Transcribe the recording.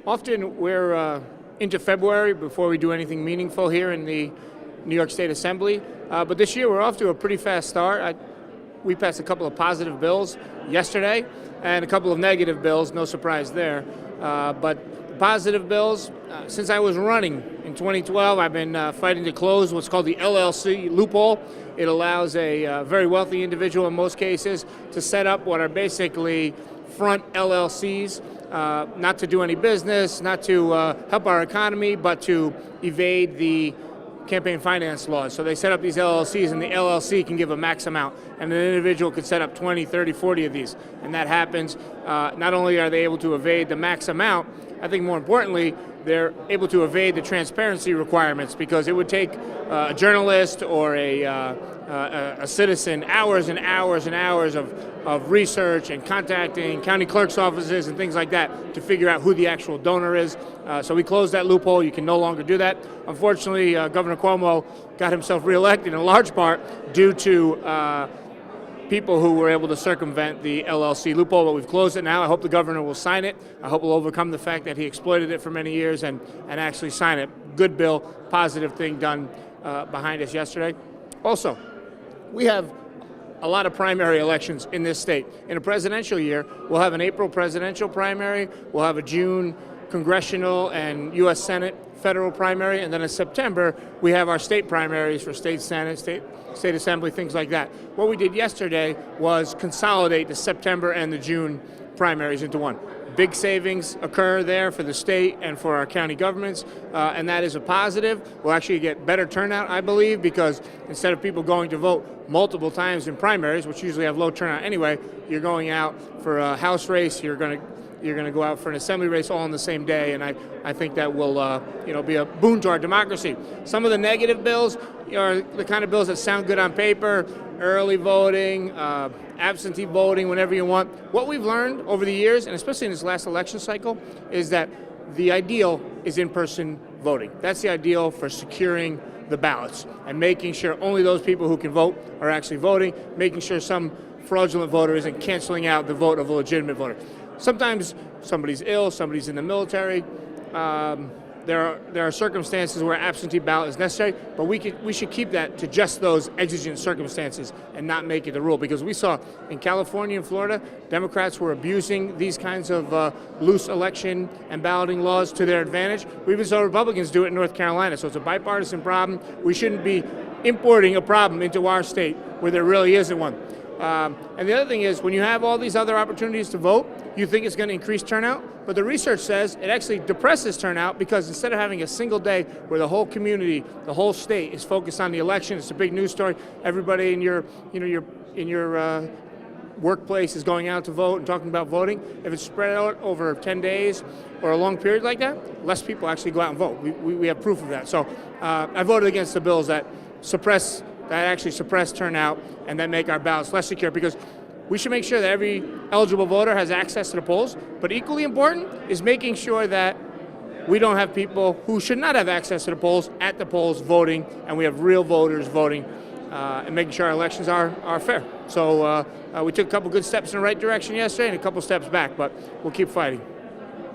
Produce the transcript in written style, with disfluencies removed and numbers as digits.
Often we're into February before we do anything meaningful here in the New York State Assembly, but this year we're off to a pretty fast start. We passed a couple of positive bills yesterday and a couple of negative bills, no surprise there. But positive bills, since I was running in 2012, I've been fighting to close what's called the LLC Loophole. It allows a very wealthy individual in most cases to set up what are basically front LLCs, not to do any business, not to help our economy, but to evade the campaign finance laws. So they set up these LLCs, and the LLC can give a max amount, and an individual could set up 20, 30, 40 of these. And that happens. Not only are they able to evade the max amount, I think more importantly, they're able to evade the transparency requirements, because it would take a journalist or a citizen hours and hours and hours of research and contacting county clerk's offices and things like that to figure out who the actual donor is. So we closed that loophole. You can no longer do that. Unfortunately, Governor Cuomo got himself reelected in large part due to people who were able to circumvent the LLC loophole, but we've closed it now. I hope the governor will sign it. I hope we'll overcome the fact that he exploited it for many years and actually sign it. Good bill, positive thing done behind us yesterday. Also, we have a lot of primary elections in this state. In a presidential year, we'll have an April presidential primary, we'll have a June congressional and U.S. Senate federal primary, and then in September, we have our state primaries for state Senate, state Assembly, things like that. What we did yesterday was consolidate the September and the June primaries into one. Big savings occur there for the state and for our county governments, and that is a positive. We'll actually get better turnout, I believe, because instead of people going to vote multiple times in primaries, which usually have low turnout anyway, you're going out for a House race, you're going to go out for an Assembly race all on the same day, and I think that will be a boon to our democracy. Some of the negative bills are the kind of bills that sound good on paper: early voting, absentee voting whenever you want. What we've learned over the years, and especially in this last election cycle, is that the ideal is in-person voting. That's the ideal for securing the ballots and making sure only those people who can vote are actually voting, making sure some fraudulent voter isn't canceling out the vote of a legitimate voter. Sometimes somebody's ill, somebody's in the military. There are circumstances where absentee ballot is necessary, but we should keep that to just those exigent circumstances and not make it the rule, because we saw in California and Florida, Democrats were abusing these kinds of loose election and balloting laws to their advantage. We even saw Republicans do it in North Carolina, so it's a bipartisan problem. We shouldn't be importing a problem into our state where there really isn't one. And the other thing is, when you have all these other opportunities to vote, you think it's going to increase turnout, but the research says it actually depresses turnout, because instead of having a single day where the whole community, the whole state is focused on the election, it's a big news story, everybody in your workplace is going out to vote and talking about voting. If it's spread out over 10 days or a long period like that, less people actually go out and vote. We have proof of that. So I voted against the bills that actually suppress turnout and that make our ballots less secure, because we should make sure that every eligible voter has access to the polls, but equally important is making sure that we don't have people who should not have access to the polls at the polls voting, and we have real voters voting, and making sure our elections are fair. So we took a couple good steps in the right direction yesterday and a couple steps back, but we'll keep fighting.